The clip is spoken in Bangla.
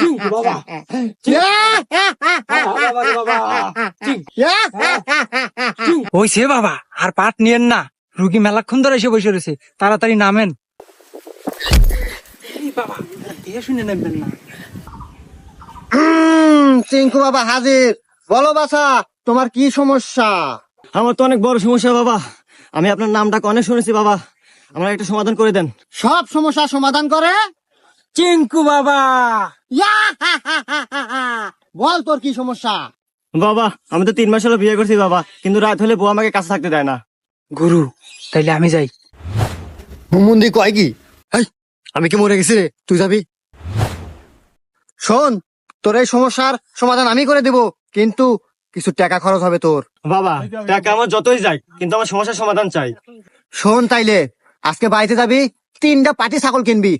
চিঙ্কু বাবা হইছে বাবা, আর পাট নিয়েন না, রুগী মেলাক্ষণ ধরে এসে বসে রয়েছে, তাড়াতাড়ি নামেন। এই বাবা, দেখে শুনে নামবেন না। চিঙ্কু বাবা হাজির। বলো বাছা, তোমার কি সমস্যা? আমার তো অনেক বড় সমস্যা বাবা, আমি আপনার নামটাকে অনেক শুনেছি বাবা, আমার একটা সমাধান করে দেন। সব সমস্যা সমাধান করে? চিঙ্কু বাবা, বল তোর কি সমস্যা? বাবা আমি তো 3 মাস হলো বিয়ে করছি বাবা, কিন্তু রাত হলে বউ আমাকে কাছে থাকতে দেয় না। গুরু তাইলে আমি যাই। মুমুন্দি কয় কি? আমি কি মরে গেছি রে? তুই যাবি? শোন, তোর এই সমস্যার সমাধান আমি করে দেব, কিন্তু কিছু টাকা খরচ হবে তোর। বাবা টাকা আমার যতই যাই, কিন্তু আমার সমস্যার সমাধান চাই। শোন তাইলে, আজকে বাড়িতে যাবি, 3টা পাটি ছাগল কিনবি,